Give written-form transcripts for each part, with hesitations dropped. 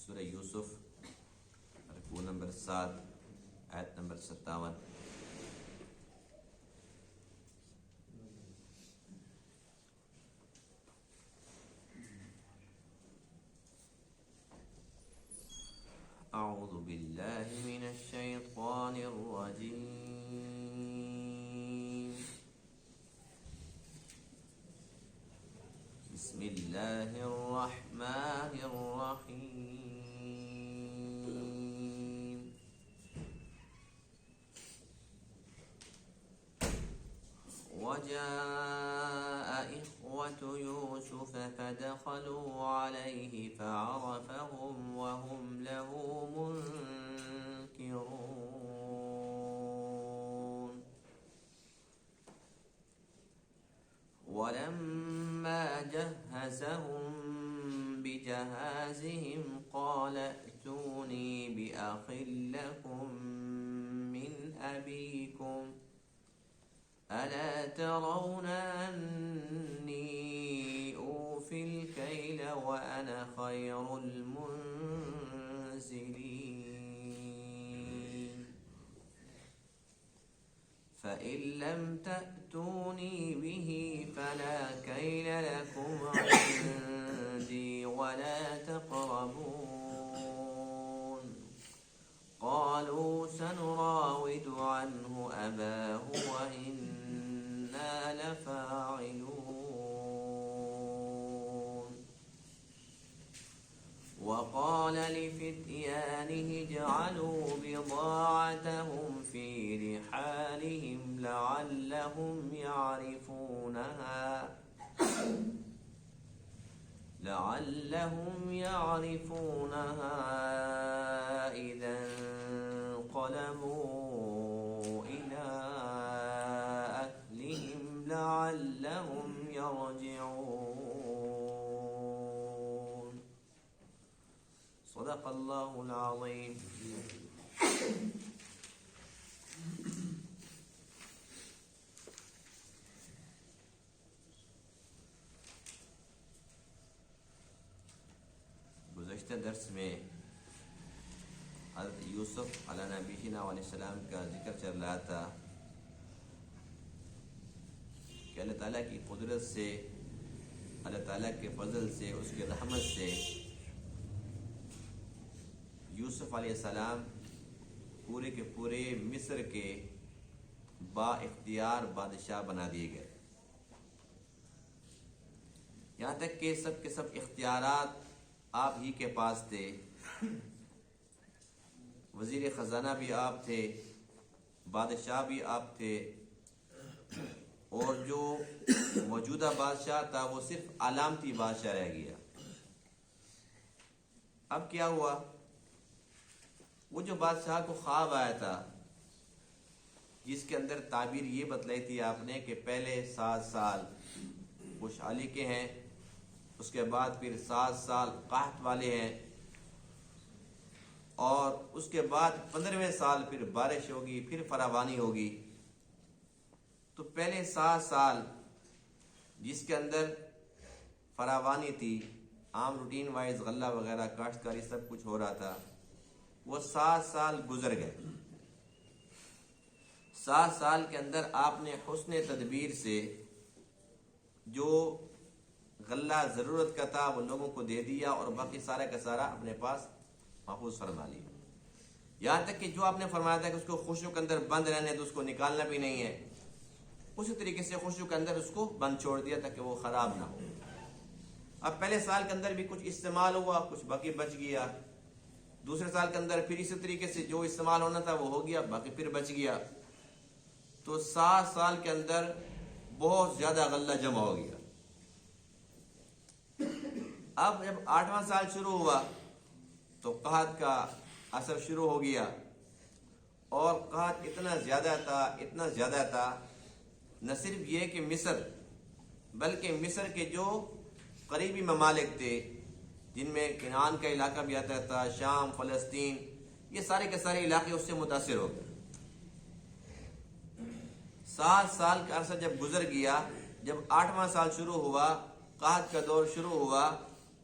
سورہ یوسف رکوع نمبر 7 آیت نمبر 57۔ اعوذ باللہ من الشیطان الرجیم، بسم اللہ الرحمن الرحیم۔ وجاء إخوة يوسف فدخلوا عليه فعرفهم وهم له منكرون، ولما جهزهم بجهازهم قال ائتوني بأخ لكم من أبيكم ألا ترون أني أوفي الكيل وأنا خير المنزلين، فإن لم تأتوني به فلا كيل لكم عندي ولا تقربون، قالوا سنراود عنه أباه وإنا لفاعلون، وقال لفتيانه اجعلوا بضاعتهم في رحالهم لعلهم يعرفونها إذا انقلبوا إلى أهلهم لعلهم يرجعون۔ صدق اللہ العظیم۔ گزشتہ درس میں حضرت یوسف علیہ نبینا علیہ السلام کا ذکر چل رہا تھا کہ اللہ تعالیٰ کی قدرت سے، اللہ تعالیٰ کے فضل سے، اس کی رحمت سے یوسف علیہ السلام پورے کے پورے مصر کے با اختیار بادشاہ بنا دیے گئے، یہاں تک کہ سب کے سب اختیارات آپ ہی کے پاس تھے۔ وزیر خزانہ بھی آپ تھے، بادشاہ بھی آپ تھے، اور جو موجودہ بادشاہ تھا وہ صرف علامتی بادشاہ رہ گیا۔ اب کیا ہوا؟ وہ جو بادشاہ کو خواب آیا تھا، جس کے اندر تعبیر یہ بتلائی تھی آپ نے کہ پہلے 7 سال خوشحالی کے ہیں، اس کے بعد پھر 7 سال قحط والے ہیں، اور اس کے بعد 15ویں سال پھر بارش ہوگی، پھر فراوانی ہوگی۔ تو پہلے 7 سال جس کے اندر فراوانی تھی، عام روٹین وائز غلہ وغیرہ کاشتکاری سب کچھ ہو رہا تھا، وہ 7 سال گزر گئے۔ 7 سال کے اندر آپ نے حسن تدبیر سے جو غلہ ضرورت کا تھا وہ لوگوں کو دے دیا، اور باقی سارا کا سارا اپنے پاس محفوظ فرما لیا۔ یہاں تک کہ جو آپ نے فرمایا تھا کہ اس کو خوشیوں کے اندر بند رہنے تو اس کو نکالنا بھی نہیں ہے، اسی طریقے سے خوشیوں کے اندر اس کو بند چھوڑ دیا تاکہ وہ خراب نہ ہو۔ اب پہلے سال کے اندر بھی کچھ استعمال ہوا، کچھ باقی بچ گیا، دوسرے سال کے اندر پھر اسی طریقے سے جو استعمال ہونا تھا وہ ہو گیا، باقی پھر بچ گیا۔ تو 7 سال کے اندر بہت زیادہ غلہ جمع ہو گیا۔ اب جب 8واں سال شروع ہوا تو قحط کا اثر شروع ہو گیا، اور قحط اتنا زیادہ تھا، نہ صرف یہ کہ مصر، بلکہ مصر کے جو قریبی ممالک تھے، جن میں کنعان کا علاقہ بھی آتا تھا، شام، فلسطین، یہ سارے کے سارے علاقے اس سے متاثر ہو گئے۔ 7 سال کا عرصہ جب گزر گیا، جب 8واں سال شروع ہوا، قحط کا دور شروع ہوا،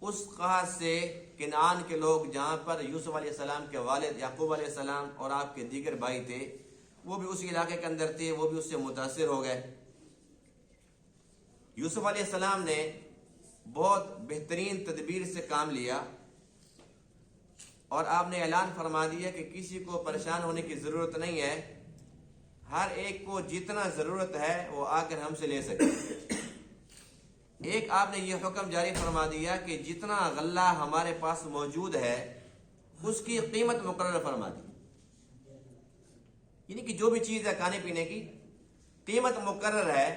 اس قحط سے کنعان کے لوگ جہاں پر یوسف علیہ السلام کے والد یعقوب علیہ السلام اور آپ کے دیگر بھائی تھے وہ بھی اسی علاقے کے اندر تھے، وہ بھی اس سے متاثر ہو گئے۔ یوسف علیہ السلام نے بہت بہترین تدبیر سے کام لیا اور آپ نے اعلان فرما دیا کہ کسی کو پریشان ہونے کی ضرورت نہیں ہے، ہر ایک کو جتنا ضرورت ہے وہ آ کر ہم سے لے سکے۔ ایک آپ نے یہ حکم جاری فرما دیا کہ جتنا غلہ ہمارے پاس موجود ہے اس کی قیمت مقرر فرما دی، یعنی کہ جو بھی چیز ہے کھانے پینے کی قیمت مقرر ہے،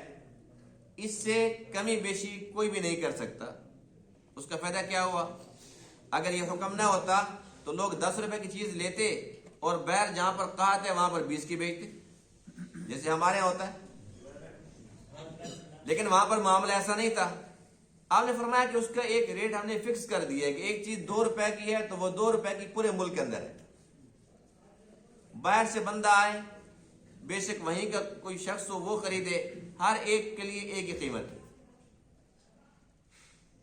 اس سے کمی بیشی کوئی بھی نہیں کر سکتا۔ اس کا فائدہ کیا ہوا؟ اگر یہ حکم نہ ہوتا تو لوگ 10 روپے کی چیز لیتے اور بیر جہاں پر قحط ہے وہاں پر 20 کی بیچتے، جیسے ہمارے یہاں ہوتا ہے، لیکن وہاں پر معاملہ ایسا نہیں تھا۔ آپ نے فرمایا کہ اس کا ایک ریٹ ہم نے فکس کر دیا ہے کہ ایک چیز 2 روپے کی ہے تو وہ 2 روپے کی پورے ملک کے اندر ہے۔ باہر سے بندہ آئے، بے شک وہیں کا کوئی شخص ہو وہ خریدے، ہر ایک کے لیے ایک ہی قیمت ہے۔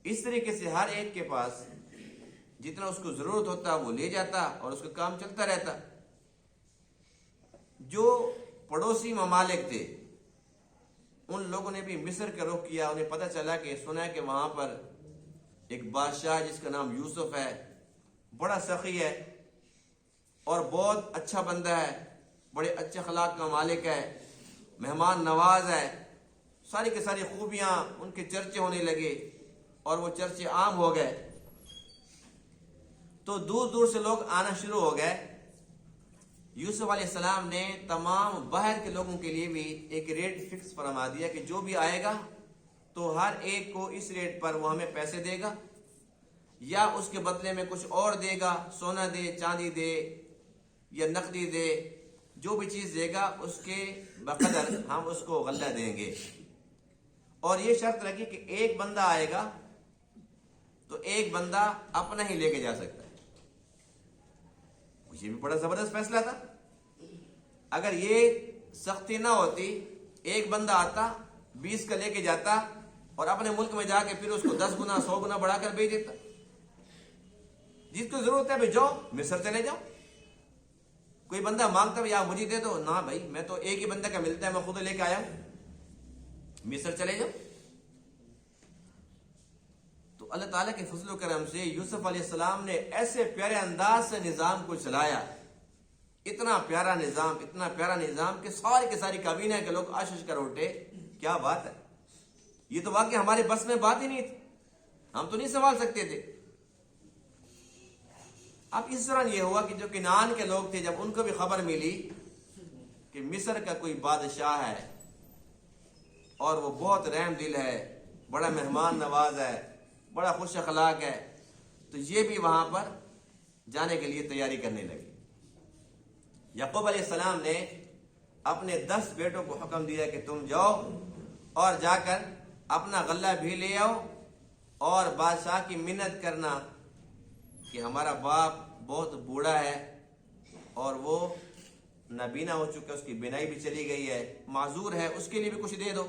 اس طریقے سے ہر ایک کے پاس جتنا اس کو ضرورت ہوتا وہ لے جاتا اور اس کا کام چلتا رہتا۔ جو پڑوسی ممالک تھے ان لوگوں نے بھی مصر کا رخ کیا، انہیں پتہ چلا کہ سنا ہے کہ وہاں پر ایک بادشاہ جس کا نام یوسف ہے، بڑا سخی ہے اور بہت اچھا بندہ ہے، بڑے اچھے اخلاق کا مالک ہے، مہمان نواز ہے، ساری کی ساری خوبیاں ان کے چرچے ہونے لگے اور وہ چرچے عام ہو گئے، تو دور دور سے لوگ آنا شروع ہو گئے۔ یوسف علیہ السلام نے تمام باہر کے لوگوں کے لیے بھی ایک ریٹ فکس فرما دیا کہ جو بھی آئے گا تو ہر ایک کو اس ریٹ پر وہ ہمیں پیسے دے گا یا اس کے بدلے میں کچھ اور دے گا، سونا دے، چاندی دے یا نقدی دے، جو بھی چیز دے گا اس کے بقدر ہم اس کو غلہ دیں گے۔ اور یہ شرط رکھی کہ ایک بندہ آئے گا تو ایک بندہ اپنا ہی لے کے جا سکتا ہے۔ یہ بھی بڑا زبردست فیصلہ تھا۔ اگر یہ سختی نہ ہوتی، ایک بندہ آتا 20 کا لے کے جاتا اور اپنے ملک میں جا کے پھر اس کو 10 گنا 100 گنا بڑھا کر بیچ دیتا۔ جس کو ضرورت ہے بھائی جاؤ مصر چلے جاؤ۔ کوئی بندہ مانگتا ہے یا مجھے دے دو، نہ بھائی میں تو ایک ہی بندہ کا ملتا ہے، میں خود لے کے آیا ہوں، مصر چلے جاؤ۔ تو اللہ تعالیٰ کے فضل و کرم سے یوسف علیہ السلام نے ایسے پیارے انداز سے نظام کو چلایا، اتنا پیارا نظام کہ ساری کی ساری کابینہ کے لوگ آشش کر اٹھے، کیا بات ہے، یہ تو واقعی ہمارے بس میں بات ہی نہیں تھی، ہم تو نہیں سنبھال سکتے تھے۔ اب اس دوران یہ ہوا کہ جو کنعان کے لوگ تھے، جب ان کو بھی خبر ملی کہ مصر کا کوئی بادشاہ ہے اور وہ بہت رحم دل ہے، بڑا مہمان نواز ہے، بڑا خوش اخلاق ہے، تو یہ بھی وہاں پر جانے کے لیے تیاری کرنے لگے۔ یعقوب علیہ السلام نے اپنے 10 بیٹوں کو حکم دیا کہ تم جاؤ اور جا کر اپنا غلہ بھی لے آؤ اور بادشاہ کی منت کرنا کہ ہمارا باپ بہت بوڑھا ہے اور وہ نابینا ہو چکا، اس کی بینائی بھی چلی گئی ہے، معذور ہے، اس کے لیے بھی کچھ دے دو،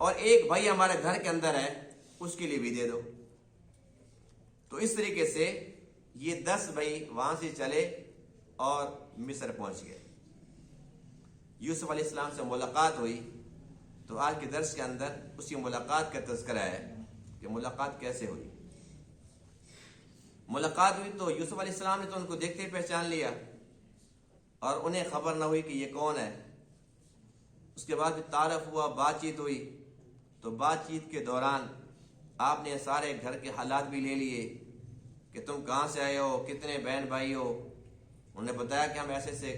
اور ایک بھائی ہمارے گھر کے اندر ہے اس کے لیے بھی دے دو۔ تو اس طریقے سے یہ 10 بھائی وہاں سے چلے اور مصر پہنچ گئے۔ یوسف علیہ السلام سے ملاقات ہوئی، تو آج کے درس کے اندر اسی ملاقات کا تذکرہ ہے کہ ملاقات کیسے ہوئی۔ ملاقات ہوئی تو یوسف علیہ السلام نے تو ان کو دیکھتے ہی پہچان لیا اور انہیں خبر نہ ہوئی کہ یہ کون ہے۔ اس کے بعد پھر تعارف ہوا، بات چیت ہوئی، تو بات چیت کے دوران آپ نے سارے گھر کے حالات بھی لے لیے کہ تم کہاں سے آئے ہو، کتنے بہن بھائی ہو۔ انہوں نے بتایا کہ ہم ایسے سے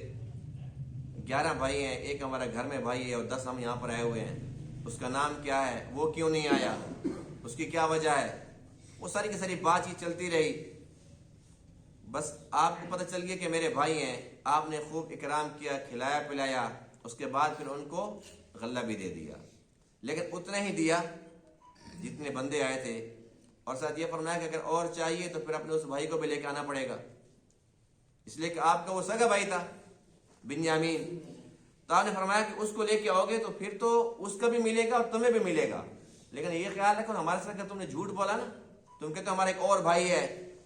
11 بھائی ہیں، ایک ہمارا گھر میں بھائی ہے اور 10 ہم یہاں پر آئے ہوئے ہیں، اس کا نام کیا ہے، وہ کیوں نہیں آیا، اس کی کیا وجہ ہے۔ وہ ساری کی ساری بات چیت چلتی رہی، بس آپ کو پتہ چل گیا کہ میرے بھائی ہیں۔ آپ نے خوب اکرام کیا، کھلایا پلایا، اس کے بعد پھر ان کو غلہ بھی دے دیا، لیکن اتنا ہی دیا جتنے بندے آئے تھے، اور ساتھ یہ فرمایا کہ اگر اور چاہیے تو پھر اپنے اس بھائی کو بھی لے کے آنا پڑے گا، اس لیے کہ آپ کا وہ سگا بھائی تھا بنیامین۔ تو آپ نے فرمایا کہ اس کو لے کے آؤ گے تو پھر تو اس کا بھی ملے گا اور تمہیں بھی ملے گا، لیکن یہ خیال رکھو ہمارے ساتھ اگر تم نے جھوٹ بولا نا تم کہتے ہو ہمارا ایک اور بھائی ہے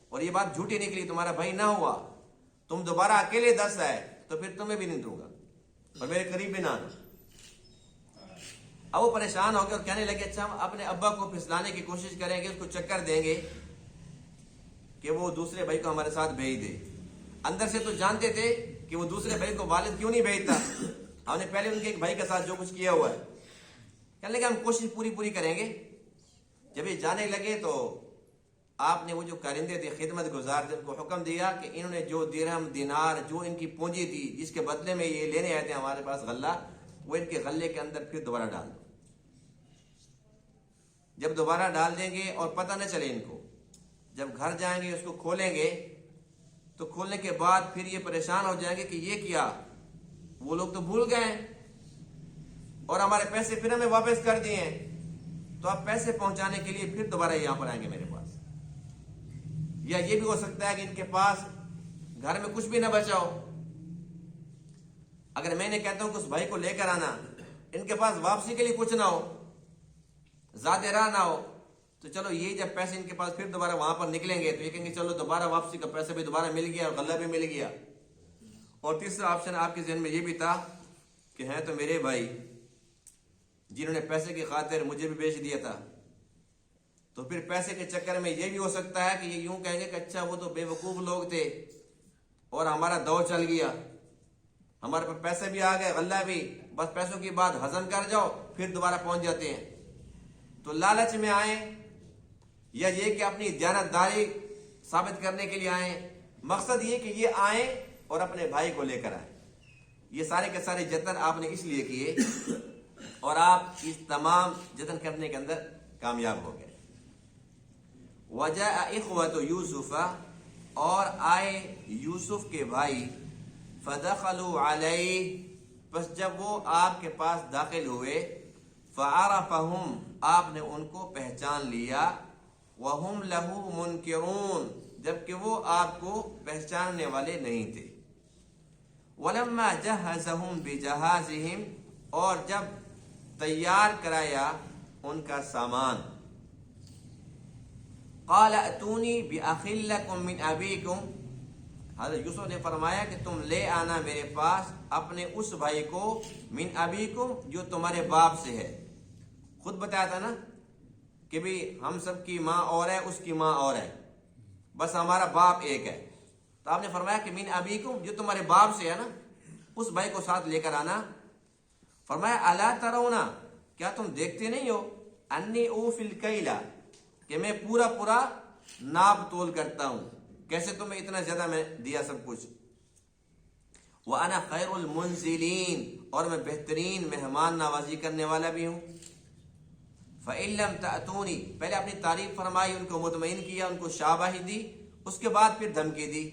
اور یہ بات جھوٹی نکلی، تمہارا بھائی نہ ہوا، تم دوبارہ اکیلے 10 آئے تو پھر تمہیں بھی نہیں دوں گا اور میرے قریب بھی نہ آنا۔ اب وہ پریشان ہو گئے اور کہنے لگے اچھا ہم اپنے ابا کو پھسلانے کی کوشش کریں گے، اس کو چکر دیں گے کہ وہ دوسرے بھائی کو ہمارے ساتھ بھیج دے۔ اندر سے تو جانتے تھے کہ وہ دوسرے بھائی کو والد کیوں نہیں بھیجتا، ہم نے پہلے ان کے ایک بھائی کے ساتھ جو کچھ کیا ہوا ہے۔ کہنے لگے ہم کوشش پوری کریں گے۔ جب یہ جانے لگے تو آپ نے وہ جو کارندے تھے خدمت گزار تھے ان کو حکم دیا کہ انہوں نے جو درہم دینار جو ان کی پونجی تھی جس کے بدلے میں یہ لینے آئے تھے ہمارے پاس غلہ، وہ ان کے غلے کے اندر پھر دوبارہ ڈال دو۔ جب دوبارہ ڈال دیں گے اور پتہ نہ چلے ان کو، جب گھر جائیں گے اس کو کھولیں گے تو کھولنے کے بعد پھر یہ پریشان ہو جائیں گے کہ یہ کیا، وہ لوگ تو بھول گئے ہیں اور ہمارے پیسے پھر ہمیں واپس کر دیے ہیں، تو آپ پیسے پہنچانے کے لیے پھر دوبارہ یہاں پر آئیں گے میرے پاس۔ یا یہ بھی ہو سکتا ہے کہ ان کے پاس گھر میں کچھ بھی نہ بچا ہو، اگر میں نے کہتا ہوں کہ اس بھائی کو لے کر آنا، ان کے پاس واپسی کے لیے کچھ نہ ہو، زیادہ راہ نہ ہو، تو چلو یہ جب پیسے ان کے پاس پھر دوبارہ وہاں پر نکلیں گے تو یہ کہیں گے چلو دوبارہ واپسی کا پیسہ بھی دوبارہ مل گیا اور غلہ بھی مل گیا۔ اور تیسرا آپشن آپ کے ذہن میں یہ بھی تھا کہ ہیں تو میرے بھائی جنہوں نے پیسے کی خاطر مجھے بھی بیچ دیا تھا، تو پھر پیسے کے چکر میں یہ بھی ہو سکتا ہے کہ یہ یوں کہیں گے کہ اچھا وہ تو بے وقوف لوگ تھے اور ہمارا دور چل گیا، ہمارے پاس پیسے بھی آ گئے غلہ بھی، بس پیسوں کی بات ہضم کر جاؤ پھر دوبارہ پہنچ جاتے ہیں۔ تو لالچ میں آئیں یا یہ کہ اپنی دیانتداری ثابت کرنے کے لیے آئیں، مقصد یہ کہ یہ آئیں اور اپنے بھائی کو لے کر آئیں۔ یہ سارے کے سارے جتن آپ نے اس لیے کیے اور آپ اس تمام جتن کرنے کے اندر کامیاب ہو گئے۔ وجاء اخوۃ یوسف، اور آئے یوسف کے بھائی، فدخلوا علیہ، پس جب وہ آپ کے پاس داخل ہوئے، فعرفہم، آپ نے ان کو پہچان لیا، وہم لہ منکرون، جبکہ وہ آپ کو پہچاننے والے نہیں تھے۔ ولما جہزہم بجہازہم، اور جب تیار کرایا ان کا سامان، قال اتونی بأخ لکم من ابیکم، حضرت یوسف نے فرمایا کہ تم لے آنا میرے پاس اپنے اس بھائی کو، من ابیکم، جو تمہارے باپ سے ہے۔ خود بتایا تھا نا کہ بھی ہم سب کی ماں اور ہے، اس کی ماں اور ہے، بس ہمارا باپ ایک ہے، تو آپ نے فرمایا کہ من ابیکم، جو تمہارے باپ سے ہے نا، اس بھائی کو ساتھ لے کر آنا۔ فرمایا الا ترونا، کیا تم دیکھتے نہیں ہو، انی اوفی الکیل، کہ میں پورا ناپ تول کرتا ہوں، کیسے تمہیں اتنا زیادہ میں دیا سب کچھ، وانا خیر المنزلین، اور میں بہترین مہمان نوازی کرنے والا بھی ہوں۔ فإن لم تأتونی، پہلے اپنی تعریف فرمائی، ان کو مطمئن کیا، ان کو شاباشی دی، اس کے بعد پھر دھمکی دی۔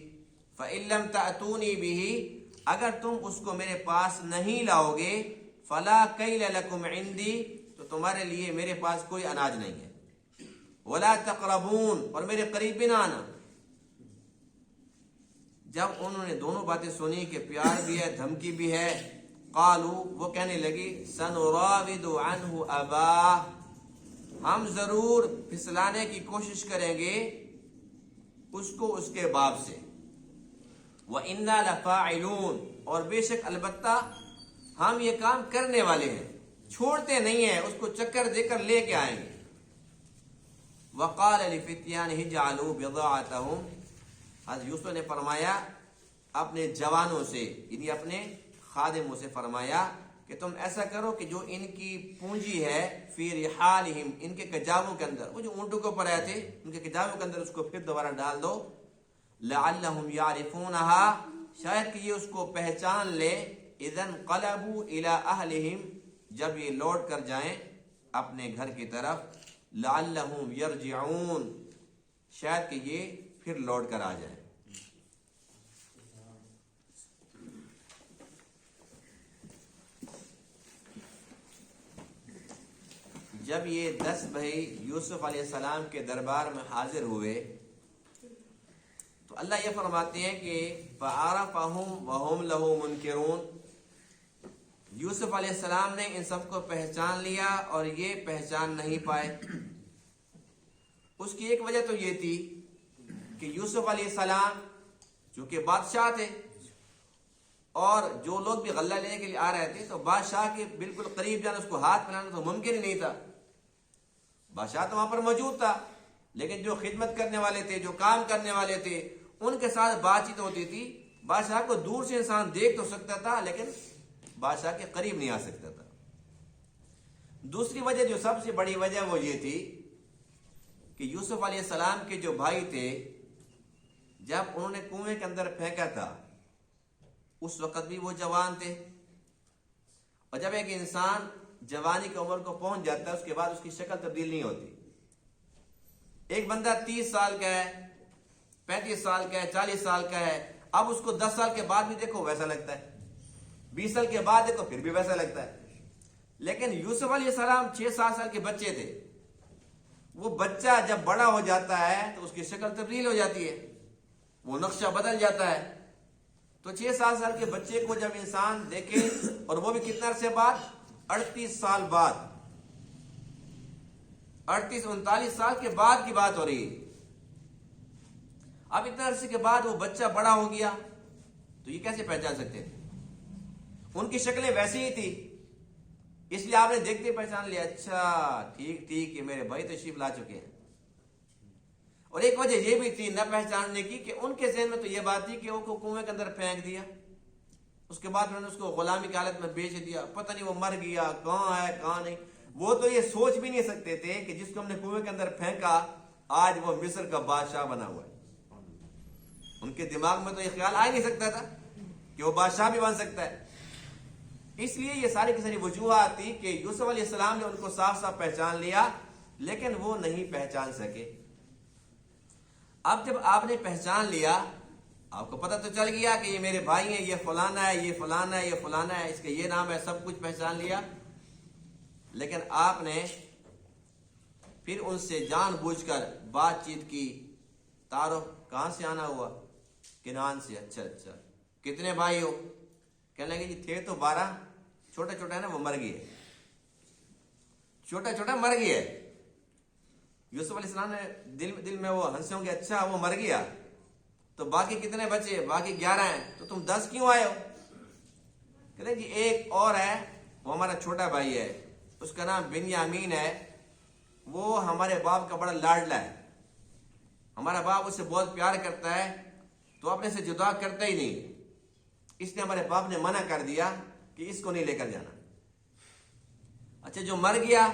فإن لم تأتونی بہ، اگر تم اس کو میرے پاس نہیں لاؤ گے، فلا کیل لکم عندی، تو تمہارے لیے میرے پاس کوئی اناج نہیں ہے، ولا تقربون، اور میرے قریب بھی نہ آنا۔ جب انہوں نے دونوں باتیں سنی کہ پیار بھی ہے دھمکی بھی ہے، قالوا، وہ کہنے لگی، سنراود عنہ اباہ، ہم ضرور پھسلانے کی کوشش کریں گے اس کو اس کے باپ سے، وَإِنَّا لَفَاعِلُونَ، اور بے شک البتہ ہم یہ کام کرنے والے ہیں، چھوڑتے نہیں ہیں، اس کو چکر دے کر لے کے آئیں گے۔ وَقَالَ لِفِتْيَانِهِ اجْعَلُوا بِضَاعَتَهُمْ، حضرت یوسف نے فرمایا اپنے جوانوں سے، یعنی اپنے خادموں سے فرمایا کہ تم ایسا کرو کہ جو ان کی پونجی ہے، فی رحالہم، ان کے کجاووں کے اندر، وہ جو اونٹوں کے اوپر آئے تھے ان کے کجاووں کے اندر اس کو پھر دوبارہ ڈال دو، لعلہم یعرفونہا، شاید کہ یہ اس کو پہچان لے، اذا انقلبوا الی اہلہم، جب یہ لوٹ کر جائیں اپنے گھر کی طرف، لعلہم یرجعون، شاید کہ یہ پھر لوٹ کر آ جائیں۔ جب یہ 10 بھائی یوسف علیہ السلام کے دربار میں حاضر ہوئے تو اللہ یہ فرماتے ہیں کہ فَعَرَفَهُمْ وَهُمْ لَهُ مُنْكِرُونَ، یوسف علیہ السلام نے ان سب کو پہچان لیا اور یہ پہچان نہیں پائے۔ اس کی ایک وجہ تو یہ تھی کہ یوسف علیہ السلام چونکہ بادشاہ تھے اور جو لوگ بھی غلہ لینے کے لیے آ رہے تھے تو بادشاہ کے بالکل قریب جانا، اس کو ہاتھ ملانا تو ممکن ہی نہیں تھا. بادشاہ تو وہاں پر موجود تھا، لیکن جو خدمت کرنے والے تھے، جو کام کرنے والے تھے، ان کے ساتھ بات چیت ہوتی تھی. بادشاہ کو دور سے انسان دیکھ تو سکتا تھا لیکن بادشاہ کے قریب نہیں آ سکتا تھا. دوسری وجہ جو سب سے بڑی وجہ وہ یہ تھی کہ یوسف علیہ السلام کے جو بھائی تھے، جب انہوں نے کنویں کے اندر پھینکا تھا اس وقت بھی وہ جوان تھے، اور جب ایک انسان جوانی کی عمر کو پہنچ جاتا ہے اس کے بعد اس کی شکل تبدیل نہیں ہوتی. ایک بندہ 30 سال کا ہے، 35 سال کا ہے، 40 سال کا ہے، اب اس کو 10 سال کے بعد بھی دیکھو ویسا لگتا ہے، 20 سال کے بعد دیکھو پھر بھی ویسا لگتا ہے. لیکن یوسف علیہ السلام 6-7 سال کے بچے تھے. وہ بچہ جب بڑا ہو جاتا ہے تو اس کی شکل تبدیل ہو جاتی ہے، وہ نقشہ بدل جاتا ہے. تو 6-7 سال کے بچے کو جب انسان دیکھے، اور وہ بھی کتنا عرصے بعد، 38 سال بعد، 38-39 سال کے بعد کی بات ہو رہی ہے. اب اتنا عرصے کے بعد وہ بچہ بڑا ہو گیا تو یہ کیسے پہچان سکتے تھے؟ ان کی شکلیں ویسی ہی تھی، اس لیے آپ نے دیکھتے پہچان لیا، اچھا ٹھیک یہ میرے بھائی تشریف لا چکے ہیں. اور ایک وجہ یہ بھی تھی نہ پہچاننے کی کہ ان کے ذہن میں تو یہ بات تھی کہ وہ کو کنویں کے اندر پھینک دیا، اس کے بعد انہوں نے اس کو غلامی کی حالت میں بیچ دیا، پتہ نہیں وہ مر گیا، کہاں ہے کہاں نہیں. وہ تو یہ سوچ بھی نہیں سکتے تھے کہ جس کو ہم نے کنویں کے اندر پھینکا آج وہ مصر کا بادشاہ بنا ہوا ہے. ان کے دماغ میں تو یہ خیال آ ہی نہیں سکتا تھا کہ وہ بادشاہ بھی بن سکتا ہے. اس لیے یہ ساری کی ساری وجوہات تھی کہ یوسف علیہ السلام نے ان کو صاف صاف پہچان لیا لیکن وہ نہیں پہچان سکے. اب جب آپ نے پہچان لیا، آپ کو پتہ تو چل گیا کہ یہ میرے بھائی ہیں، یہ فلانا ہے، یہ فلانا ہے، یہ فلانا ہے، اس کا یہ نام ہے، سب کچھ پہچان لیا. لیکن آپ نے پھر ان سے جان بوجھ کر بات چیت کی. تعارف کہاں سے آنا ہوا؟ کنعان سے. اچھا کتنے بھائی ہو؟ کہنے لگے جی تھے تو 12، چھوٹا ہے نا وہ مر گیا، چھوٹا مر گیا. یوسف علیہ السلام نے دل میں وہ ہنسے ہوں گے، اچھا وہ مر گیا تو باقی کتنے بچے؟ باقی 11 ہیں، تو تم 10 کیوں آئے ہو؟ کہتے جی ایک اور ہے، وہ ہمارا چھوٹا بھائی ہے، اس کا نام بنیامین ہے، وہ ہمارے باپ کا بڑا لاڈلا ہے، ہمارا باپ اس سے بہت پیار کرتا ہے تو اپنے سے جدا کرتا ہی نہیں، اس نے ہمارے باپ نے منع کر دیا کہ اس کو نہیں لے کر جانا. اچھا جو مر گیا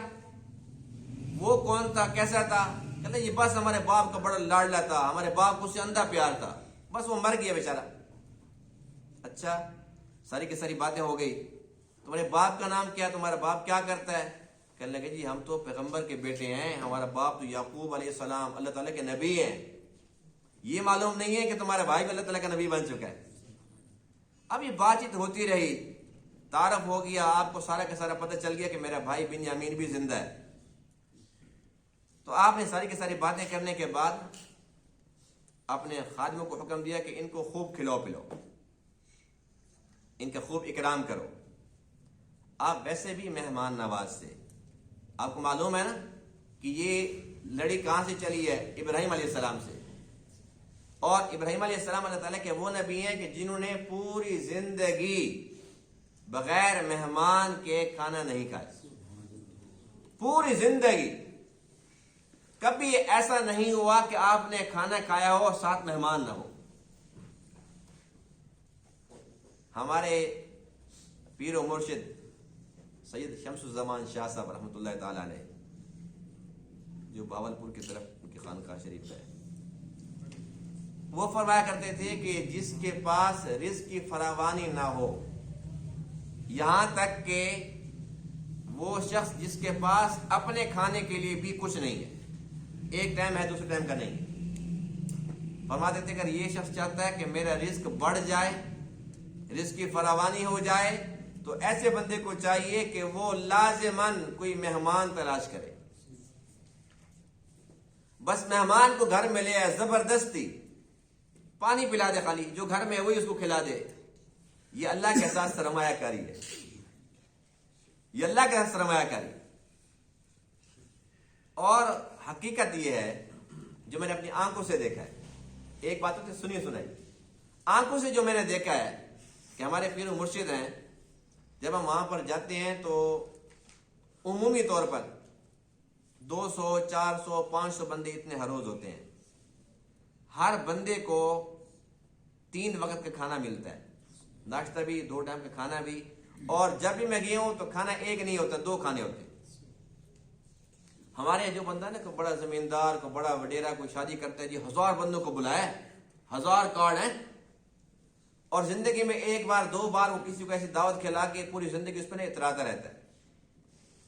وہ کون تھا، کیسا تھا؟ کہتے یہ بس ہمارے باپ کا بڑا لاڈلا تھا، ہمارے باپ کو اس سے اندھا پیار تھا، بس وہ مر گیا بیچارہ. اچھا ساری کی ساری باتیں ہو گئی. تمہارے باپ کا نام کیا، تمہارا باپ کیا کرتا ہے؟ کہنے لگے جی ہم تو پیغمبر کے بیٹے ہیں، ہمارا باپ تو یعقوب علیہ السلام اللہ تعالیٰ کے نبی ہیں. یہ معلوم نہیں ہے کہ تمہارا بھائی بھی اللہ تعالیٰ کا نبی بن چکا ہے. اب یہ بات چیت ہوتی رہی، تعارف ہو گیا، آپ کو سارا کا سارا پتہ چل گیا کہ میرا بھائی بنیامین بھی زندہ ہے. تو آپ نے ساری کی ساری باتیں کرنے کے بعد اپنے خادموں کو حکم دیا کہ ان کو خوب کھلاؤ پلاؤ، ان کا خوب اکرام کرو. آپ ویسے بھی مہمان نواز تھے، آپ کو معلوم ہے نا کہ یہ لڑی کہاں سے چلی ہے؟ ابراہیم علیہ السلام سے. اور ابراہیم علیہ السلام اللہ تعالیٰ کے وہ نبی ہیں کہ جنہوں نے پوری زندگی بغیر مہمان کے کھانا نہیں کھایا. پوری زندگی کبھی ایسا نہیں ہوا کہ آپ نے کھانا کھایا ہو اور ساتھ مہمان نہ ہو. ہمارے پیر و مرشد سید شمس الزمان شاہ صاحب رحمۃ اللہ تعالیٰ علیہ، جو باولپور کی طرف ان کی خانقاہ شریف ہے، وہ فرمایا کرتے تھے کہ جس کے پاس رزق کی فراوانی نہ ہو، یہاں تک کہ وہ شخص جس کے پاس اپنے کھانے کے لیے بھی کچھ نہیں ہے، ایک ٹائم ہے دوسرے ٹائم کا نہیں، فرماتے تھے اگر یہ شخص چاہتا ہے کہ میرا رزق بڑھ جائے، رزق کی فراوانی ہو جائے، تو ایسے بندے کو چاہیے کہ وہ لازماً کوئی مہمان تلاش کرے. بس مہمان کو گھر میں لے آئے، زبردستی پانی پلا دے، خالی جو گھر میں ہے وہی اس کو کھلا دے. یہ اللہ کے ساتھ سرمایہ کاری ہے، یہ اللہ کے ساتھ سرمایہ کاری. اور حقیقت یہ ہے جو میں نے اپنی آنکھوں سے دیکھا ہے. ایک بات ہوتی ہے سنی سنائی. آنکھوں سے جو میں نے دیکھا ہے کہ ہمارے پیر و مرشد ہیں، جب ہم وہاں پر جاتے ہیں تو عمومی طور پر 200 400 500 بندے اتنے ہر روز ہوتے ہیں. ہر بندے کو 3 وقت کا کھانا ملتا ہے، ناشتہ بھی، 2 ٹائم کا کھانا بھی. اور جب بھی میں گیا ہوں تو کھانا ایک نہیں ہوتا، 2 کھانے ہوتے ہیں. ہمارے یہاں جو بندہ ہے نا، کوئی بڑا زمیندار، کوئی بڑا وڈیرا، کوئی شادی کرتا ہے جی 1000 بندوں کو بلایا، 1000 کارڈ ہیں، اور زندگی میں 1 بار 2 بار وہ کسی کو ایسی دعوت کھلا کے پوری زندگی اس پہ نہیں اتراتا رہتا ہے.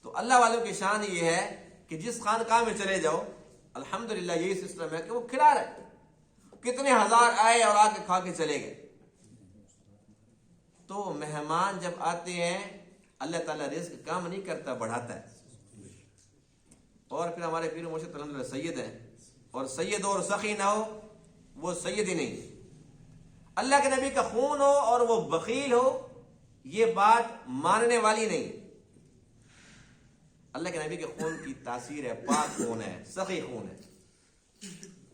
تو اللہ والوں کی شان یہ ہے کہ جس خانقاہ میں چلے جاؤ الحمدللہ یہی سسٹم ہے کہ وہ کھلا رہے. کتنے ہزار آئے اور آ کے کھا کے چلے گئے. تو مہمان جب آتے ہیں اللہ تعالیٰ رزق کم نہیں کرتا، بڑھاتا ہے. اور پھر ہمارے پیر و مرشد الحمدللہ سید ہیں، اور سید اور سخی نہ ہو وہ سید ہی نہیں. اللہ کے نبی کا خون ہو اور وہ بخیل ہو، یہ بات ماننے والی نہیں. اللہ کے نبی کے خون کی تاثیر ہے، پاک خون ہے، سخی خون ہے.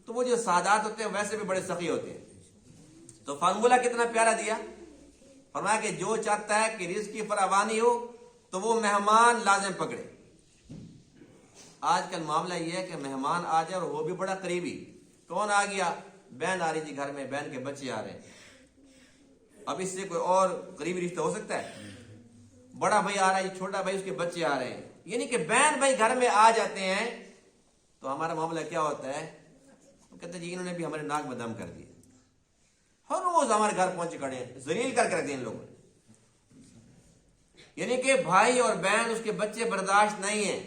تو وہ جو سادات ہوتے ہیں ویسے بھی بڑے سخی ہوتے ہیں. تو فارمولہ کتنا پیارا دیا، فرمایا کہ جو چاہتا ہے کہ رزق کی فراوانی ہو تو وہ مہمان لازم پکڑے. آج کل معاملہ یہ ہے کہ مہمان آ جائے اور وہ بھی بڑا قریبی. کون آ گیا؟ بہن آ رہی تھی گھر میں، بہن کے بچے آ رہے ہیں. اب اس سے کوئی اور قریبی رشتہ ہو سکتا ہے؟ بڑا بھائی آ رہا ہے، چھوٹا بھائی، اس کے بچے آ رہے ہیں. یعنی کہ بہن بھائی گھر میں آ جاتے ہیں تو ہمارا معاملہ کیا ہوتا ہے؟ وہ کہتے ہیں جی انہوں نے بھی ہمارے ناک میں دم کر دیا، ہر روز ہمارے گھر پہنچے کھڑے ہیں، ذلیل کر رکھ دیا ان لوگوں نے. یعنی کہ بھائی اور بہن اس کے بچے برداشت نہیں ہیں.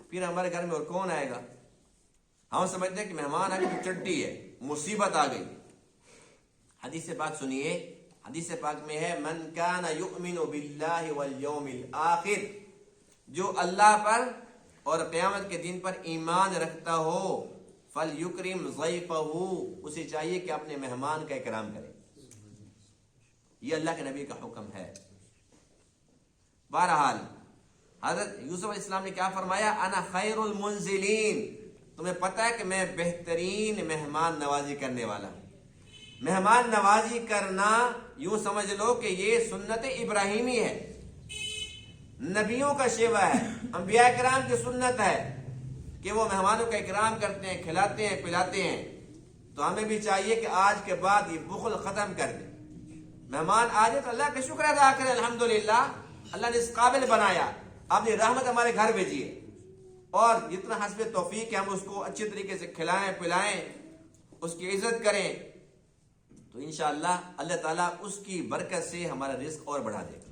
پھر ہمارے گھر میں اور کون آئے گا؟ ہم سمجھتے ہیں کہ مہمان آ گئے تو چٹی ہے، مصیبت آ گئی. حدیث پاک سنیے، حدیث پاک میں ہے من کان یؤمن باللہ والیوم الآخر، جو اللہ پر اور قیامت کے دن پر ایمان رکھتا ہو، فلیکرم ضیفہ، اسے چاہیے کہ اپنے مہمان کا اکرام کرے. یہ اللہ کے نبی کا حکم ہے. بہرحال حضرت یوسف علیہ السلام نے کیا فرمایا؟ انا خیر المنزلین، تمہیں پتہ ہے کہ میں بہترین مہمان نوازی کرنے والا ہوں. مہمان نوازی کرنا یوں سمجھ لو کہ یہ سنت ابراہیمی ہے، نبیوں کا شیوہ ہے، انبیاء کرام کی سنت ہے کہ وہ مہمانوں کا اکرام کرتے ہیں، کھلاتے ہیں، پلاتے ہیں. تو ہمیں بھی چاہیے کہ آج کے بعد یہ بخل ختم کر دیں. مہمان آ جائے تو اللہ کا شکر ادا کریں، الحمدللہ اللہ نے اس قابل بنایا، اپنی رحمت ہمارے گھر بھیجیے، اور جتنا حسب توفیق ہے ہم اس کو اچھی طریقے سے کھلائیں پلائیں، اس کی عزت کریں. تو انشاءاللہ اللہ تعالیٰ اس کی برکت سے ہمارا رزق اور بڑھا دے گا.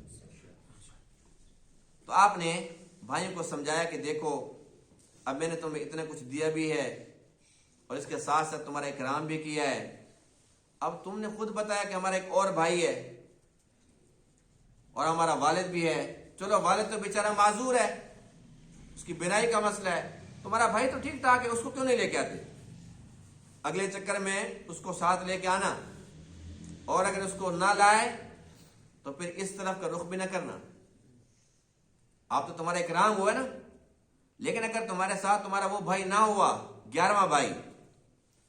تو آپ نے بھائیوں کو سمجھایا کہ دیکھو اب میں نے تمہیں اتنا کچھ دیا بھی ہے اور اس کے ساتھ ساتھ تمہارا اکرام بھی کیا ہے. اب تم نے خود بتایا کہ ہمارا ایک اور بھائی ہے اور ہمارا والد بھی ہے. چلو والد تو بیچارہ معذور ہے، اس کی بینائی کا مسئلہ ہے. تمہارا بھائی تو ٹھیک ٹھاک ہے، اس کو کیوں نہیں لے کے آتے؟ اگلے چکر میں اس کو ساتھ لے کے آنا، اور اگر اس کو نہ لائے تو پھر اس طرف کا رخ بھی نہ کرنا. آپ تو تمہارا اکرام ہوا نا، لیکن اگر تمہارے ساتھ تمہارا وہ بھائی نہ ہوا، 11واں بھائی،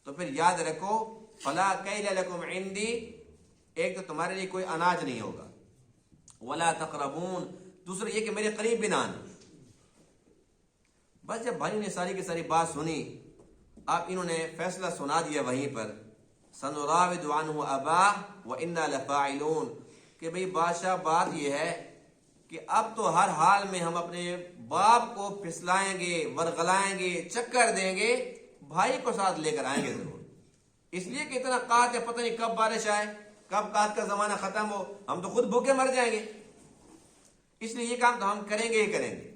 تو پھر یاد رکھو فلا کیل لکم عندی، ایک تو تمہارے لیے کوئی اناج نہیں ہوگا، ولا تقربون، دوسرا یہ کہ میرے قریب بھی نہ آنا. بس جب بھائی نے ساری کی ساری بات سنی، اب انہوں نے فیصلہ سنا دیا وہیں پر، سنراود عنہ اباہ وانا لفاعلون، کہ بھئی بادشاہ بات یہ ہے کہ اب تو ہر حال میں ہم اپنے باپ کو پھسلائیں گے، ورغلائیں گے، چکر دیں گے، بھائی کو ساتھ لے کر آئیں گے ضرور. اس لیے کہ اتنا قحط ہے، پتہ نہیں کب بارش آئے، کب قحط کا زمانہ ختم ہو، ہم تو خود بھوکے مر جائیں گے. اس لیے یہ کام تو ہم کریں گے ہی کریں گے.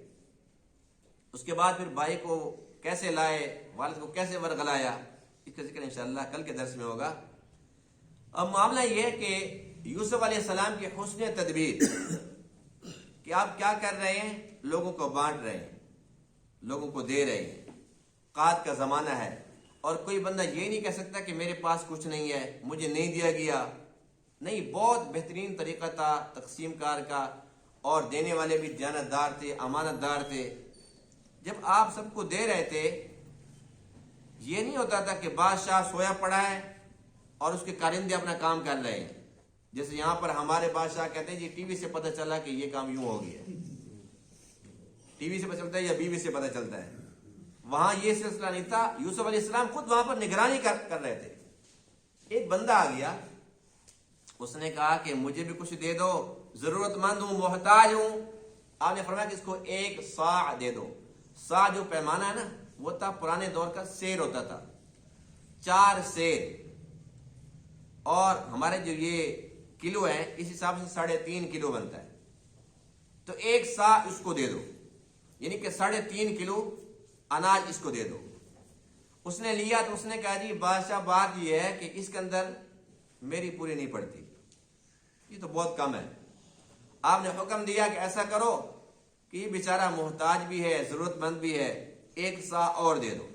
اس کے بعد پھر بھائی کو کیسے لائے، والد کو کیسے ورغلایا، اس کا ذکر انشاءاللہ کل کے درس میں ہوگا. اب معاملہ یہ ہے کہ یوسف علیہ السلام کی حسن تدبیر کہ آپ کیا کر رہے ہیں، لوگوں کو بانٹ رہے ہیں، لوگوں کو دے رہے ہیں. قحط کا زمانہ ہے اور کوئی بندہ یہ نہیں کہہ سکتا کہ میرے پاس کچھ نہیں ہے، مجھے نہیں دیا گیا. نہیں، بہت بہترین طریقہ تھا تقسیم کار کا، اور دینے والے بھی دیانت دار تھے، امانت دار تھے. جب آپ سب کو دے رہے تھے یہ نہیں ہوتا تھا کہ بادشاہ سویا پڑا ہے اور اس کے کارندے اپنا کام کر رہے ہیں. جیسے یہاں پر ہمارے بادشاہ کہتے ہیں جی ٹی وی سے پتہ چلا کہ یہ کام یوں ہو گیا. ٹی وی سے پتہ چلتا ہے یا بی وی سے پتہ چلتا ہے. وہاں یہ سلسلہ نہیں تھا. یوسف علیہ السلام خود وہاں پر نگرانی کر رہے تھے. ایک بندہ آ گیا, اس نے کہا کہ مجھے بھی کچھ دے دو, ضرورت مند ہوں, محتاج ہوں. آپ نے فرمایا کہ اس کو 1 صاع دے دو. صاع جو پیمانہ ہے نا, وہ تھا پرانے دور کا سیر ہوتا تھا, 4 سیر. اور ہمارے جو یہ کلو ہے اس حساب سے 3.5 کلو بنتا ہے. تو 1 صاع اس کو دے دو, یعنی کہ 3.5 کلو اناج اس کو دے دو. اس نے لیا تو اس نے کہا جی بادشاہ بات یہ ہے کہ اس کے اندر میری پوری نہیں پڑتی, یہ تو بہت کم ہے. آپ نے حکم دیا کہ ایسا کرو کہ یہ بیچارہ محتاج بھی ہے, ضرورت مند بھی ہے, 1 صاع اور دے دو.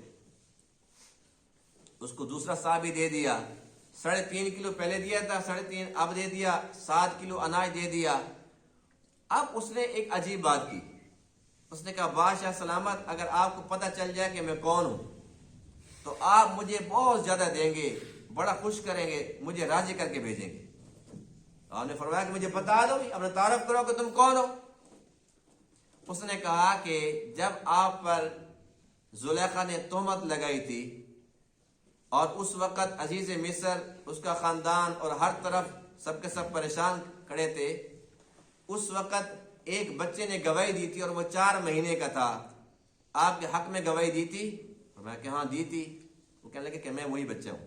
اس کو دوسرا صاع بھی دے دیا. 3.5 کلو پہلے دیا تھا, 3.5 اب دے دیا, 7 کلو اناج دے دیا. اب اس نے ایک عجیب بات کی. اس نے کہا بادشاہ سلامت, اگر آپ کو پتہ چل جائے کہ میں کون ہوں تو آپ مجھے بہت زیادہ دیں گے, بڑا خوش کریں گے, مجھے راضی کر کے بھیجیں گے. آپ نے فرمایا کہ مجھے بتا دو, اپنا تعارف کرو کہ تم کون ہو. اس نے کہا کہ جب آپ پر زلیخا نے تہمت لگائی تھی اور اس وقت عزیز مصر, اس کا خاندان اور ہر طرف سب کے سب پریشان کھڑے تھے, اس وقت ایک بچے نے گواہی دی تھی اور وہ 4 مہینے کا تھا. آپ کے حق میں گواہی دی تھی؟ فرمایا کہ ہاں دی تھی. وہ کہنے لگے کہ میں وہی بچہ ہوں.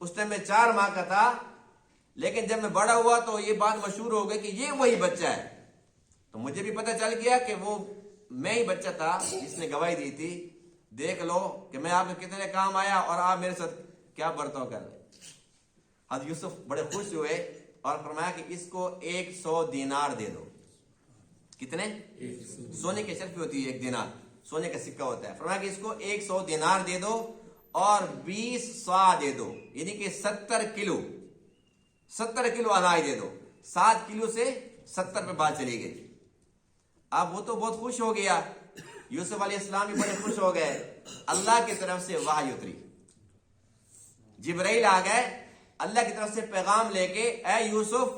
اس ٹائم میں 4 ماہ کا تھا, لیکن جب میں بڑا ہوا تو یہ بات مشہور ہو گئی کہ یہ وہی بچہ ہے. تو مجھے بھی پتہ چل گیا کہ وہ میں ہی بچہ تھا جس نے گواہی دی تھی. دیکھ لو کہ میں آپ کے کتنے کام آیا اور آپ میرے ساتھ کیا برتاؤ کر رہے. حضرت یوسف بڑے خوش ہوئے اور فرمایا کہ اس کو 100 دینار دے دو. کتنے؟ سونے کی شرفی ہوتی ہے 1 دینار, سونے کا سکہ ہوتا ہے. فرمایا کہ اس کو 100 دینار دے دو اور 20 صاع دے دو, یعنی کہ 70 کلو اناج دے دو. 7 کلو سے 70 پہ بات چلی گئی. اب وہ تو بہت خوش ہو گیا. یوسف علیہ السلام بھی بڑے خوش ہو گئے. اللہ کی طرف سے وحی اتری, جبرائیل آ گئے اللہ کی طرف سے پیغام لے کے, اے یوسف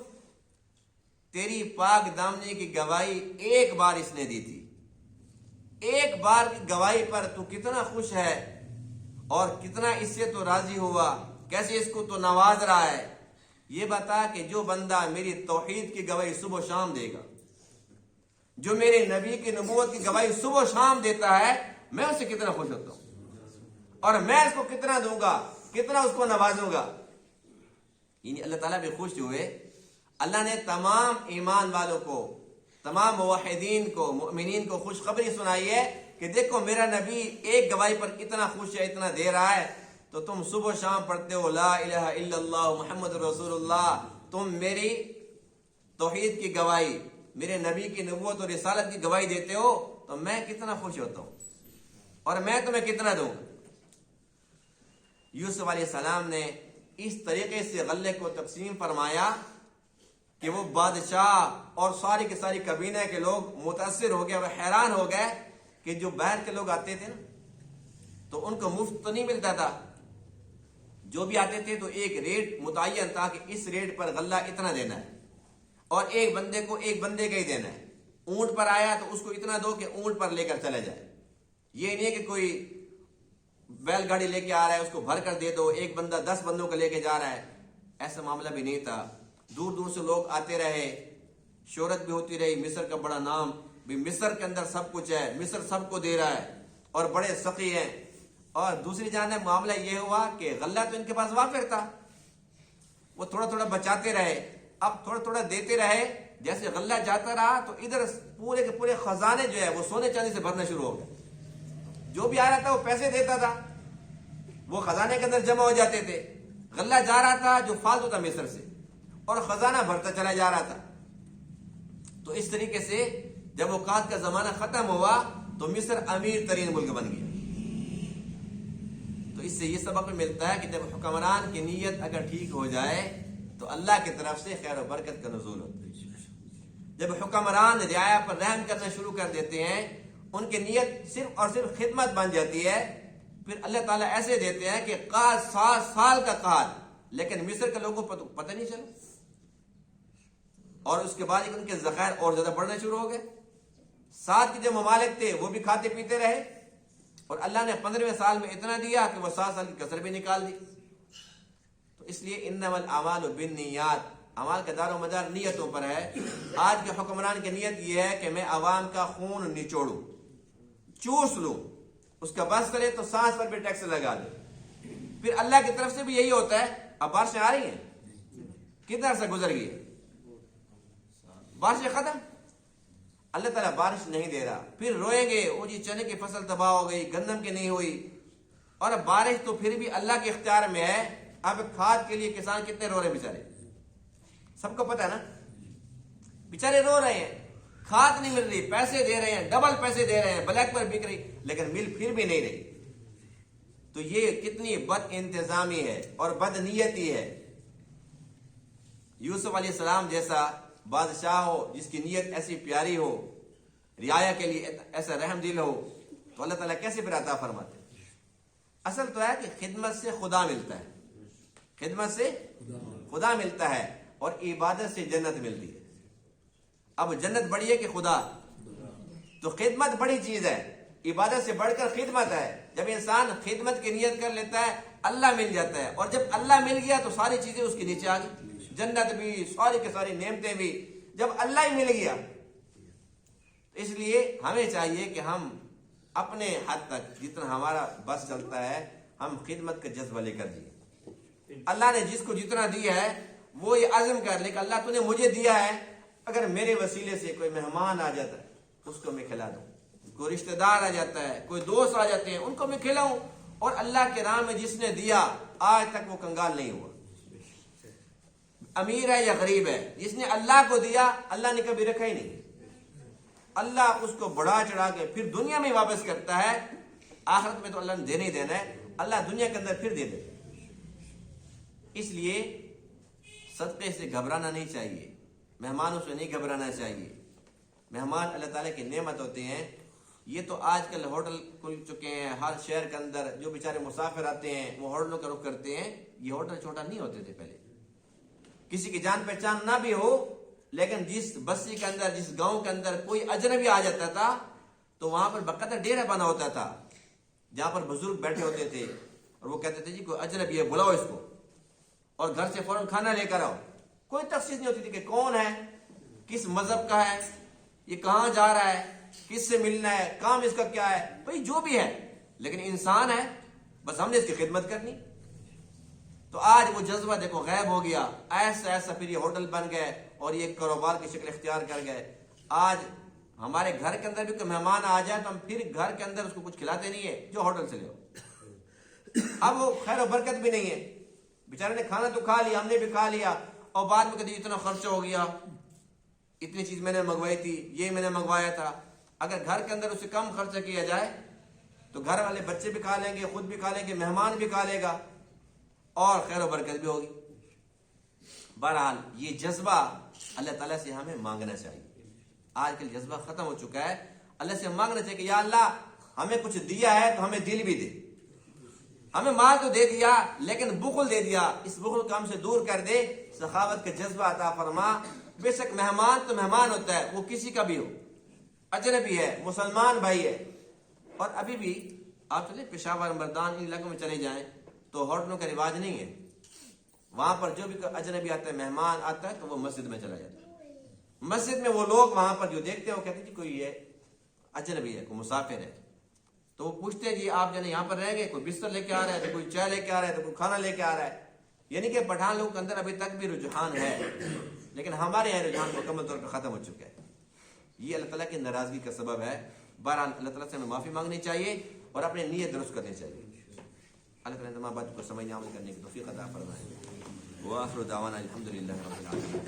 تیری پاک دامنی کی گواہی ایک بار اس نے دی تھی, ایک بار کی گواہی پر تو کتنا خوش ہے اور کتنا اس سے تو راضی ہوا, کیسے اس کو تو نواز رہا ہے. یہ بتا کہ جو بندہ میری توحید کی گواہی صبح و شام دے گا, جو میرے نبی کی نبوت کی گواہی صبح و شام دیتا ہے, میں اسے کتنا خوش ہوتا ہوں اور میں اس کو کتنا دوں گا, کتنا اس کو نوازوں گا. یعنی اللہ تعالیٰ بھی خوش ہوئے. اللہ نے تمام ایمان والوں کو, تمام موحدین کو, مؤمنین کو خوشخبری سنائی ہے کہ دیکھو میرا نبی ایک گواہی پر اتنا خوش ہے, اتنا دے رہا ہے, تو تم صبح و شام پڑھتے ہو لا الہ الا اللہ محمد رسول اللہ, تم میری توحید کی گواہی, میرے نبی کی نبوت اور رسالت کی گواہی دیتے ہو, تو میں کتنا خوش ہوتا ہوں اور میں تمہیں کتنا دوں. یوسف علیہ السلام نے اس طریقے سے غلے کو تقسیم فرمایا کہ وہ بادشاہ اور ساری کے ساری کابینہ کے لوگ متاثر ہو گئے اور حیران ہو گئے کہ جو باہر کے لوگ آتے تھے نا تو ان کو مفت تو نہیں ملتا تھا, جو بھی آتے تھے تو ایک ریٹ متعین تھا کہ اس ریٹ پر غلہ اتنا دینا ہے اور ایک بندے کو ایک بندے کا ہی دینا ہے. اونٹ پر آیا تو اس کو اتنا دو کہ اونٹ پر لے کر چلا جائے. یہ نہیں کہ کوئی بیل گاڑی لے کے آ رہا ہے اس کو بھر کر دے دو, ایک بندہ 10 بندوں کو لے کے جا رہا ہے, ایسا معاملہ بھی نہیں تھا. دور دور سے لوگ آتے رہے, شہرت بھی ہوتی رہی, مصر کا بڑا نام بھی, مصر کے اندر سب کچھ ہے, مصر سب کو دے رہا ہے اور بڑے سخی ہیں. اور دوسری جانب معاملہ یہ ہوا کہ غلہ تو ان کے پاس وافر تھا, وہ تھوڑا تھوڑا بچاتے رہے, اب تھوڑا تھوڑا دیتے رہے. جیسے غلہ جاتا رہا تو ادھر پورے کے پورے خزانے جو ہے وہ سونے چاندی سے بھرنا شروع ہو گئے. جو بھی آ رہا تھا وہ پیسے دیتا تھا, وہ خزانے کے اندر جمع ہو جاتے تھے. غلہ جا رہا تھا جو فالتو تھا مصر سے, اور خزانہ بھرتا چلا جا رہا تھا. تو اس طریقے سے جب اوقات کا زمانہ ختم ہوا تو مصر امیر ترین ملک بن گیا. تو اس سے یہ سبق بھی ملتا ہے کہ جب حکمران کی نیت اگر ٹھیک ہو جائے تو اللہ کی طرف سے خیر و برکت کا نزول ہوتا ہے. جب حکمران رعایا پر رحم کرنا شروع کر دیتے ہیں, ان کی نیت صرف اور صرف خدمت بن جاتی ہے, پھر اللہ تعالیٰ ایسے دیتے ہیں کہ قحط 7 سال کا قحط، لیکن مصر کے لوگوں کو پتہ نہیں چلا، اور اس کے بعد ان کے ذخائر اور زیادہ بڑھنا شروع ہو گئے۔ 7 کے جو ممالک تھے وہ بھی کھاتے پیتے رہے، اور اللہ نے 15ویں سال میں اتنا دیا کہ وہ 7 سال کی کسر بھی نکال دی۔ تو اس لیے انما الاعمال بالنیات، اعمال کا دار و مدار نیتوں پر ہے۔ آج کے حکمران کی نیت یہ ہے کہ میں عوام کا خون نچوڑوں، چوس لوں، اس کا بس کرے تو سانس پر بھی ٹیکس لگا دے۔ پھر اللہ کی طرف سے بھی یہی ہوتا ہے۔ اب بارشیں آ رہی ہیں، کتنا عرصہ گزر گئی، بارشیں ختم، اللہ تعالیٰ بارش نہیں دے رہا، پھر روئیں گے وہ جی چنے کی فصل تباہ ہو گئی، گندم کی نہیں ہوئی، اور اب بارش تو پھر بھی اللہ کے اختیار میں ہے۔ اب کھاد کے لیے کسان کتنے رو رہے ہیں بیچارے، سب کو پتہ ہے نا، بیچارے رو رہے ہیں، کھاد نہیں مل رہی، پیسے دے رہے ہیں، ڈبل پیسے دے رہے ہیں، بلیک پر بک رہی، لیکن مل پھر بھی نہیں رہی۔ تو یہ کتنی بد انتظامی ہے اور بد نیتی ہے۔ یوسف علیہ السلام جیسا بادشاہ ہو جس کی نیت ایسی پیاری ہو، رعایا کے لیے ایسا رحم دل ہو، تو اللہ تعالیٰ کیسے پھر عطا فرماتے ہیں؟ اصل تو ہے کہ خدمت سے خدا ملتا ہے، خدمت سے خدا ملتا ہے، اور عبادت سے جنت ملتی ہے۔ اب جنت بڑی ہے کہ خدا؟ تو خدمت بڑی چیز ہے، عبادت سے بڑھ کر خدمت ہے۔ جب انسان خدمت کی نیت کر لیتا ہے اللہ مل جاتا ہے، اور جب اللہ مل گیا تو ساری چیزیں اس کے نیچے آ گئی، جنت بھی، ساری کی ساری نعمتیں بھی، جب اللہ ہی مل گیا۔ اس لیے ہمیں چاہیے کہ ہم اپنے حد تک جتنا ہمارا بس چلتا ہے ہم خدمت کا جذبہ لے کر جائیں۔ اللہ نے جس کو جتنا دیا ہے وہ یہ عزم کر لے کہ اللہ تو نے مجھے دیا ہے، اگر میرے وسیلے سے کوئی مہمان آ جاتا ہے اس کو میں کھلا دوں، کوئی رشتہ دار آ جاتا ہے، کوئی دوست آ جاتے ہیں ان کو میں کھلاؤں، اور اللہ کے راہ میں جس نے دیا آج تک وہ کنگال نہیں ہوا۔ امیر ہے یا غریب ہے، جس نے اللہ کو دیا اللہ نے کبھی رکھا ہی نہیں، اللہ اس کو بڑھا چڑھا کے پھر دنیا میں واپس کرتا ہے۔ آخرت میں تو اللہ نے دینا ہی دینا ہے، اللہ دنیا کے اندر پھر دے دے۔ اس لیے صدقے سے گھبرانا نہیں چاہیے، مہمانوں سے نہیں گھبرانا چاہیے۔ مہمان اللہ تعالیٰ کی نعمت ہوتے ہیں۔ یہ تو آج کل ہوٹل کھل چکے ہیں ہر شہر کے اندر، جو بیچارے مسافر آتے ہیں وہ ہوٹلوں کا رخ کرتے ہیں۔ یہ ہوٹل چھوٹا نہیں ہوتے تھے پہلے، کسی کی جان پہچان نہ بھی ہو، لیکن جس بستی کے اندر، جس گاؤں کے اندر کوئی اجنبی آ جاتا تھا تو وہاں پر باقاعدہ ڈیرا بنا ہوتا تھا، جہاں پر بزرگ بیٹھے ہوتے تھے، اور وہ کہتے تھے جی کوئی اجنبی ہے بلاؤ اس کو، اور گھر سے فوراً کھانا لے کر آؤ۔ کوئی تفصیل نہیں ہوتی تھی کہ کون ہے، کس مذہب کا ہے، یہ کہاں جا رہا ہے، کس سے ملنا ہے، کام اس کا کیا ہے، بھئی جو بھی ہے، لیکن انسان ہے، بس ہم نے اس کی خدمت کرنی۔ تو آج وہ جذبہ دیکھو غائب ہو گیا، ایسا ایسا پھر یہ ہوٹل بن گئے اور یہ کاروبار کی شکل اختیار کر گئے۔ آج ہمارے گھر کے اندر بھی کوئی مہمان آ جائے تو ہم پھر گھر کے اندر اس کو کچھ کھلاتے نہیں ہے، جو ہوٹل سے لے آؤ۔ اب وہ خیر و برکت بھی نہیں ہے، بیچارے نے کھانا تو کھا لیا، ہم نے بھی کھا لیا، اور بعد میں کہتے اتنا خرچہ ہو گیا، اتنی چیز میں نے منگوائی تھی، یہ میں نے منگوایا تھا۔ اگر گھر کے اندر اسے کم خرچہ کیا جائے تو گھر والے بچے بھی کھا لیں گے، خود بھی کھا لیں گے، مہمان بھی کھا لے گا، اور خیر و برکت بھی ہوگی۔ بہرحال یہ جذبہ اللہ تعالیٰ سے ہمیں مانگنا چاہیے۔ آج کل جذبہ ختم ہو چکا ہے، اللہ سے مانگنا چاہیے کہ یا اللہ ہمیں کچھ دیا ہے تو ہمیں دل بھی دے، ہمیں مال تو دے دیا لیکن بخل دے دیا، اس بخل کو ہم سے دور کر دے، سخاوت کا جذبہ عطا فرما۔ بے شک مہمان تو مہمان ہوتا ہے، وہ کسی کا بھی ہو، اجنبی ہے، مسلمان بھائی ہے۔ اور ابھی بھی آپ چلے پشاور، مردان، ان علاقوں میں چلے جائیں تو ہوٹلوں کا رواج نہیں ہے، وہاں پر جو بھی اجنبی آتا ہے، مہمان آتا ہے تو وہ مسجد میں چلا جاتا ہے۔ مسجد میں وہ لوگ وہاں پر جو دیکھتے ہیں وہ کہتے ہیں کہ کوئی یہ اجنبی ہے، کوئی مسافر ہے، تو وہ پوچھتے ہیں جی آپ جانے یہاں پر رہیں گے، کوئی بستر لے کے آ رہا ہے، تو کوئی چائے لے کے آ رہا ہے، تو کوئی کھانا لے کے آ رہا ہے۔ یعنی کہ پٹھان لوگوں کے اندر ابھی تک بھی رجحان ہے، لیکن ہمارے یہاں رجحان مکمل طور پر ختم ہو چکا ہے۔ یہ اللہ تعالیٰ کی ناراضگی کا سبب ہے۔ بہرحال اللہ تعالیٰ سے ہمیں معافی مانگنی چاہیے اور اپنی نیت درست کرنی چاہیے۔ اللہ تعالیٰ تمام بات کو سمجھنے عمل کرنے کی توفیق عطا فرمائے۔ وآخر دعوانا الحمدللہ رب العالمین۔